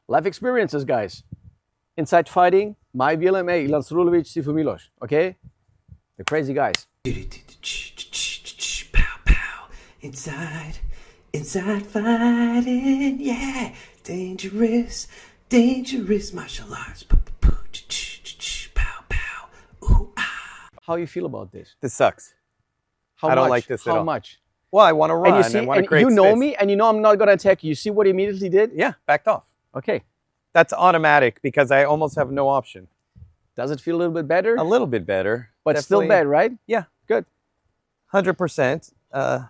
Life experiences, guys. Inside fighting, my VLMA, Ilan Srulovic, Sifu Milos. Okay? The crazy guys. Pow, pow. Inside fighting, yeah. Dangerous martial arts. Pow, pow. Ooh, ah. How you feel about this? This sucks. How I don't much? like this at How all. much? Well, I want to run. And you see, I want to and create you know space. me, and you know I'm not going to attack you. You see what he immediately did? Yeah, backed off. Okay. That's automatic because I almost have no option. Does it feel a little bit better? A little bit better. But still Definitely. bad, right? Yeah. Good. 100%. I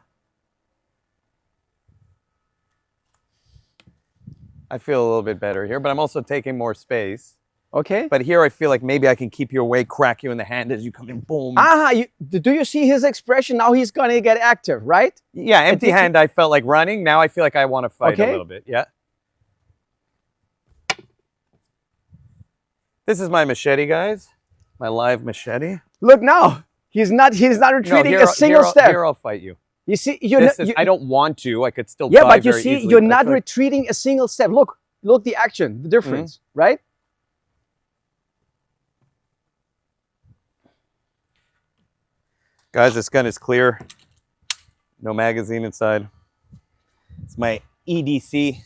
feel a little bit better here, but I'm also taking more space. Okay. But here I feel like maybe I can keep you away, crack you in the hand as you come in, boom. Do you see his expression? Now he's going to get active, right? Yeah, empty hand, I felt like running. Now I feel like I want to fight Okay. a little bit. Yeah. This is my machete, guys. My live machete. Look now. He's not retreating here, a single step. Here I'll fight you. You see, I don't want to. I could still yeah, die but you very see, easily, you're but I not feel like- retreating a single step. Look the action, the difference, right? Guys, this gun is clear. No magazine inside. It's my EDC.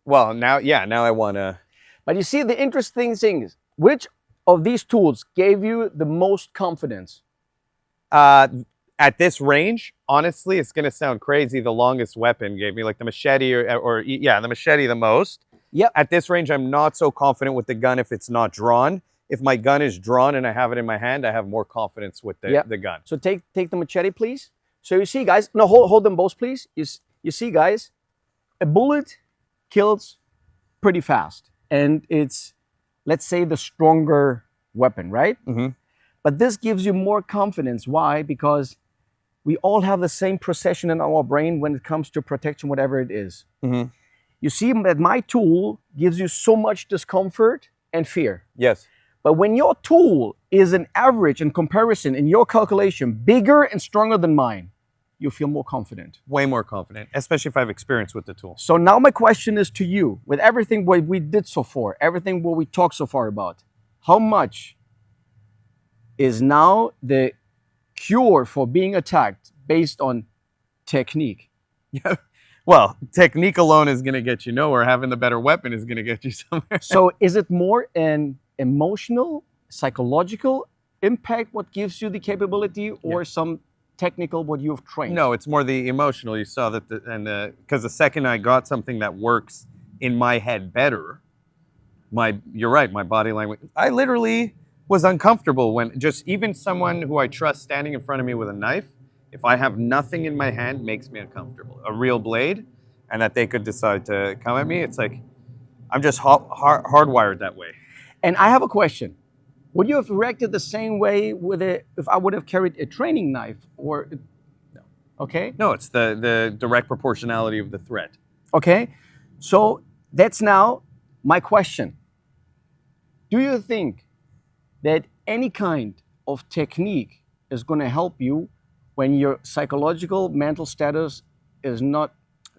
Well, now I want to... But you see, the interesting thing is, which of these tools gave you the most confidence? At this range, honestly, it's going to sound crazy. The longest weapon gave me, like the machete the machete the most. Yep. At this range, I'm not so confident with the gun if it's not drawn. If my gun is drawn and I have it in my hand, I have more confidence with the gun. So take the machete, please. So you see, guys, no, hold them both, please. You see, guys, a bullet kills pretty fast. And it's, let's say, the stronger weapon, right? Mm-hmm. But this gives you more confidence. Why? Because we all have the same procession in our brain when it comes to protection, whatever it is. Mm-hmm. You see that my tool gives you so much discomfort and fear. Yes. But when your tool is an average in comparison, in your calculation, bigger and stronger than mine, you feel more confident. Way more confident, especially if I have experience with the tool. So now my question is to you, with everything what we did so far, everything what we talked so far about, how much is now the cure for being attacked based on technique? Yeah. Well, technique alone is going to get you nowhere. Having the better weapon is going to get you somewhere. So is it more an emotional, psychological impact what gives you the capability, or some technical what you've trained? No, it's more the emotional. You saw that, because the second I got something that works in my head better, you're right, my body language. I literally was uncomfortable when just even someone who I trust standing in front of me with a knife, if I have nothing in my hand, makes me uncomfortable. A real blade, and that they could decide to come at me, it's like I'm just hardwired that way. And I have a question. Would you have reacted the same way with it if I would have carried a training knife? Or no? Okay. No, it's the direct proportionality of the threat. Okay. So that's now my question. Do you think that any kind of technique is going to help you when your psychological, mental status is not?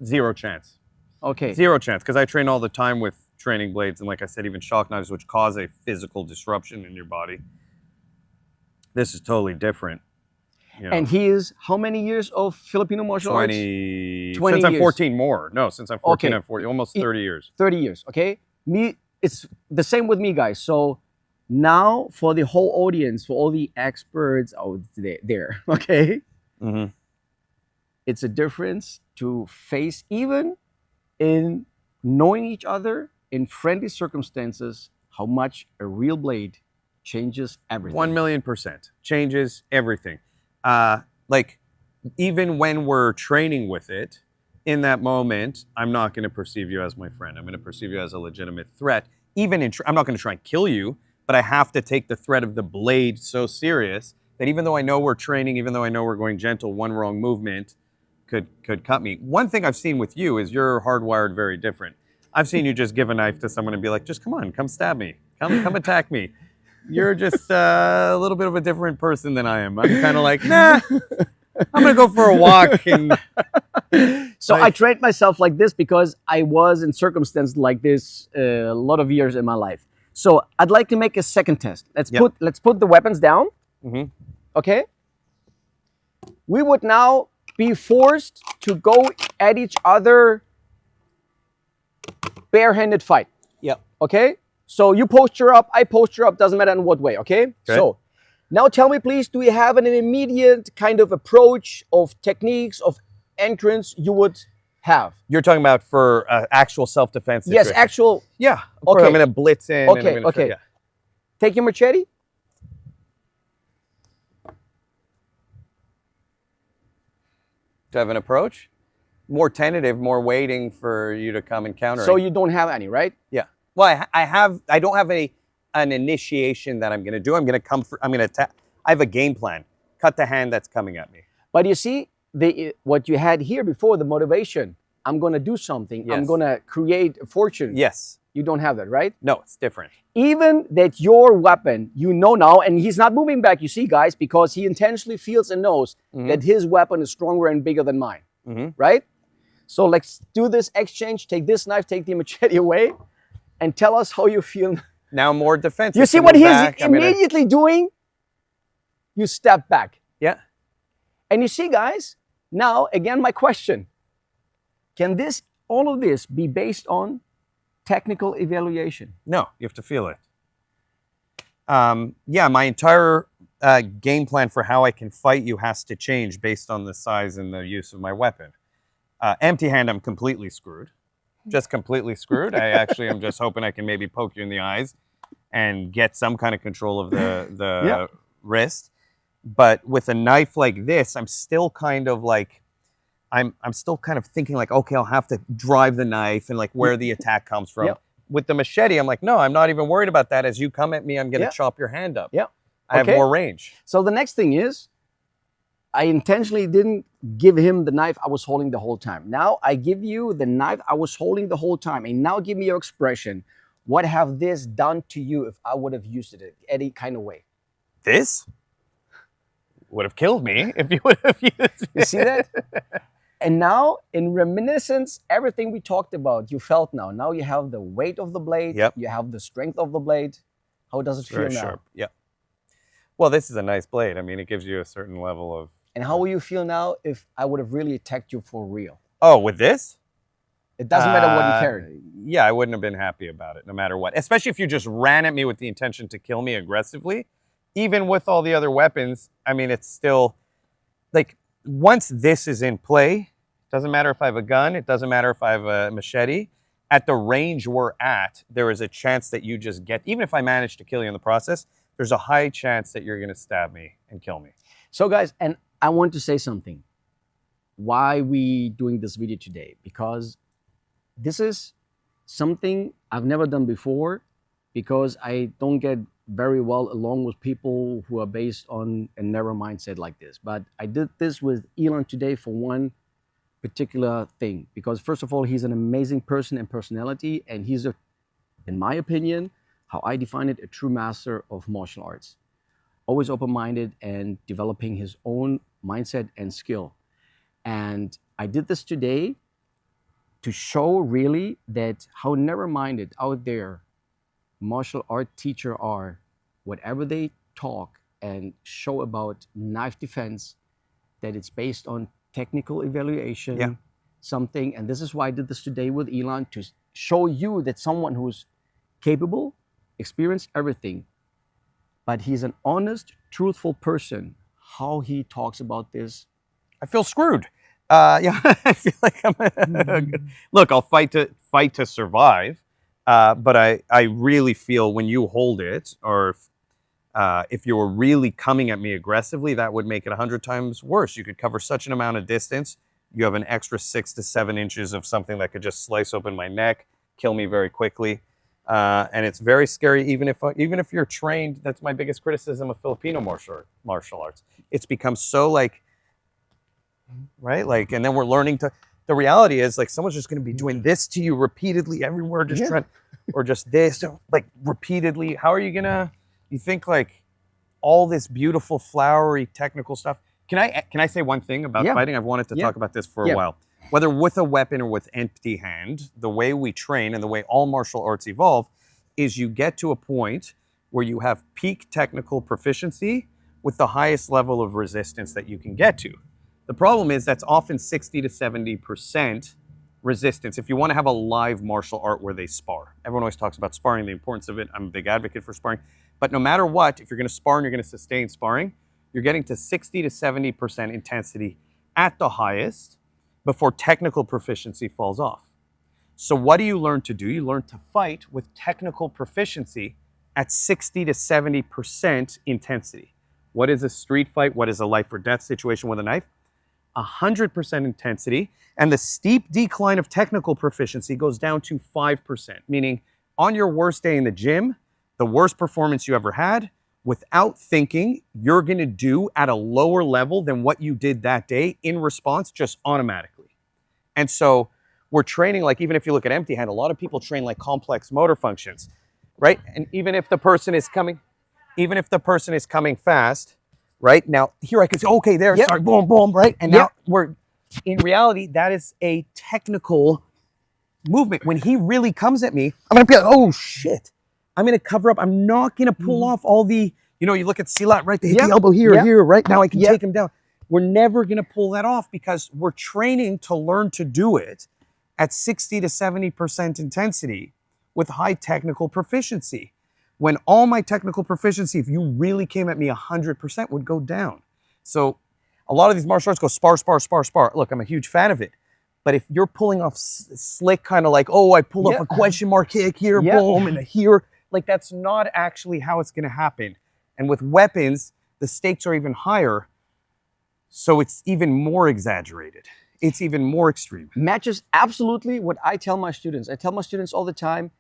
Zero chance. Okay. Zero chance, because I train all the time with training blades, and like I said, even shock knives, which cause a physical disruption in your body. This is totally different. You know, And he is how many years of Filipino martial arts? 20 20 since I'm years. 14 more. No, since I'm 14, Okay. I'm 40, almost 30 years. 30 years, okay? It's the same with me, guys. So now for the whole audience, for all the experts out there, okay? Mm-hmm. It's a difference to face, even in knowing each other in friendly circumstances, how much a real blade changes everything. 1,000,000% changes everything. Like, even when we're training with it, in that moment, I'm not going to perceive you as my friend. I'm going to perceive you as a legitimate threat. Even I'm not going to try and kill you, but I have to take the threat of the blade so serious that even though I know we're training, even though I know we're going gentle, one wrong movement could cut me. One thing I've seen with you is you're hardwired very different. I've seen you just give a knife to someone and be like, just come on, come stab me. Come attack me. You're just a little bit of a different person than I am. I'm kind of like, nah. I'm gonna go for a walk. And So I trained myself like this because I was in circumstances like this a lot of years in my life. So I'd like to make a second test. Let's put the weapons down. Mhm. Okay. We would now be forced to go at each other barehanded fight. Yep. Okay. So you posture up, I posture up, doesn't matter in what way. Okay. So now tell me, please, do you have an immediate kind of approach of techniques of entrance you would have? You're talking about for actual self-defense. Yes, situation. actual. Yeah. Of course, I'm gonna blitz in. and I'm Okay, gonna okay. yeah. Take your machete. To have an approach, more tentative, more waiting for you to come and counter. So you don't have any, right? Yeah. Well, I don't have an initiation that I'm going to do. I'm going to come for. I'm going to attack. I have a game plan. Cut the hand that's coming at me. But you see, what you had here before, the motivation. I'm going to do something. Yes. I'm going to create a fortune. Yes. You don't have that, right? No, it's different. Even that your weapon, you know now, and he's not moving back, you see, guys, because he intentionally feels and knows that his weapon is stronger and bigger than mine, right? So let's do this exchange. Take this knife, take the machete away, and tell us how you feel. Now more defensive. You see what he's immediately doing? You step back. Yeah. And you see, guys, now, again, my question. Can all of this be based on technical evaluation? No, you have to feel it. Yeah, my entire game plan for how I can fight you has to change based on the size and the use of my weapon. Empty hand, I'm completely screwed. Just completely screwed. I actually am just hoping I can maybe poke you in the eyes and get some kind of control of the wrist. But with a knife like this, I'm still kind of like, I'm still kind of thinking like, okay, I'll have to drive the knife and like where the attack comes from. Yep. With the machete, I'm like, no, I'm not even worried about that. As you come at me, I'm going to chop your hand up. Yeah. I have more range. So the next thing is, I intentionally didn't give him the knife I was holding the whole time. Now I give you the knife I was holding the whole time. And now give me your expression. What have this done to you if I would have used it any kind of way? This would have killed me if you would have used it. You see that? And now, in reminiscence, everything we talked about, you felt now. Now you have the weight of the blade. Yep. You have the strength of the blade. How does it feel Very now? sharp. Yeah. Well, this is a nice blade. I mean, it gives you a certain level of... And how will you feel now if I would have really attacked you for real? Oh, with this? It doesn't matter what you carried. Yeah, I wouldn't have been happy about it, no matter what. Especially if you just ran at me with the intention to kill me aggressively. Even with all the other weapons, I mean, it's still... Like, once this is in play, doesn't matter if I have a gun, it doesn't matter if I have a machete, at the range we're at, there is a chance that you just get... Even if I manage to kill you in the process, there's a high chance that you're going to stab me and kill me. So, guys, and I want to say something. Why we doing this video today? Because this is something I've never done before, because I don't get very well along with people who are based on a narrow mindset like this. But I did this with Elon today for one particular thing, because first of all, he's an amazing person and personality, and he's in my opinion, how I define it, a true master of martial arts. Always open-minded and developing his own mindset and skill. And I did this today to show really that how narrow-minded out there martial art teachers are. Whatever they talk and show about knife defense, that it's based on technical evaluation, something. And this is why I did this today with Elon, to show you that someone who's capable, experienced everything, but he's an honest, truthful person. How he talks about this, I feel screwed. Yeah, I feel like look, I'll fight to survive, but I really feel when you hold it, or if you were really coming at me aggressively, that would make it 100 times worse. You could cover such an amount of distance. You have an extra 6 to 7 inches of something that could just slice open my neck, kill me very quickly. And it's very scary, even if you're trained. That's my biggest criticism of Filipino martial arts. It's become so like, right? Like, and then we're learning to, the reality is like someone's just going to be doing this to you repeatedly everywhere, just trying, or just this, like repeatedly. How are you going to, you think like all this beautiful, flowery, technical stuff, Can I say one thing about Yeah. fighting? I've wanted to Yeah. talk about this for Yeah. a while. Whether with a weapon or with empty hand, the way we train and the way all martial arts evolve is you get to a point where you have peak technical proficiency with the highest level of resistance that you can get to. The problem is that's often 60 to 70% resistance if you want to have a live martial art where they spar. Everyone always talks about sparring, the importance of it. I'm a big advocate for sparring. But no matter what, if you're going to spar and you're going to sustain sparring, you're getting to 60 to 70% intensity at the highest before technical proficiency falls off. So what do you learn to do? You learn to fight with technical proficiency at 60 to 70% intensity. What is a street fight? What is a life or death situation with a knife? 100% intensity, and the steep decline of technical proficiency goes down to 5%, meaning on your worst day in the gym, the worst performance you ever had, without thinking, you're going to do at a lower level than what you did that day in response, just automatically. And so we're training, like, even if you look at empty hand, a lot of people train like complex motor functions, right? And even if the person is coming fast, right? Now, here I can say, okay, there, Yep. sorry, boom, boom, right? And Yep. now we're, in reality, that is a technical movement. When he really comes at me, I'm going to be like, oh, shit. I'm going to cover up. I'm not going to pull off all the, you look at Silat, right? They hit Yep. the elbow here, Yep. here, right? Now I can Yep. take him down. We're never going to pull that off because we're training to learn to do it at 60 to 70% intensity with high technical proficiency. When all my technical proficiency, if you really came at me 100%, would go down. So a lot of these martial arts go spar, spar, spar, spar. Look, I'm a huge fan of it. But if you're pulling off slick, kind of like, oh, I pulled off Yeah. a question mark kick here, Yeah. boom, and a here, like that's not actually how it's going to happen. And with weapons, the stakes are even higher. So it's even more exaggerated. It's even more extreme. Matches absolutely what I tell my students. I tell my students all the time,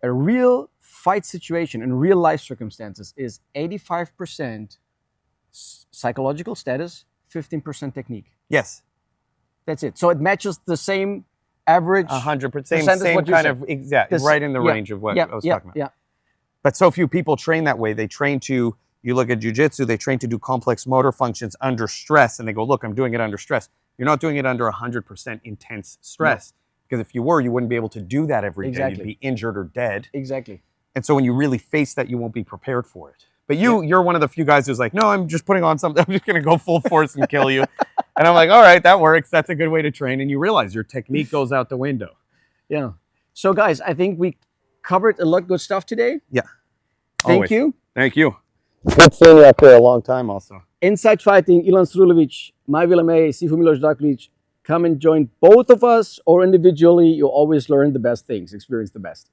a real fight situation in real life circumstances is 85% psychological status, 15% technique. Yes, That's it. So it matches the same average. 100%. Percent is Same what you kind said. of, exactly, This- right in the yeah, range of what yeah, I was yeah, talking about. yeah. But so few people train that way. They train to, you look at jujitsu, they train to do complex motor functions under stress. And they go, look, I'm doing it under stress. You're not doing it under 100% intense stress. Because if you were, you wouldn't be able to do that every day. Exactly. You'd be injured or dead. Exactly. And so when you really face that, you won't be prepared for it. But you're one of the few guys who's like, no, I'm just putting on something. I'm just going to go full force and kill you. And I'm like, all right, that works. That's a good way to train. And you realize your technique goes out the window. Yeah. So guys, I think we covered a lot of good stuff today. Yeah. Thank Always. you. Thank you. Good seeing you after a long time also. Inside Fighting, Ilan Strulovic, my Vilame, Sifu Milos Daklic. Come and join both of us or individually. You'll always learn the best things, experience the best.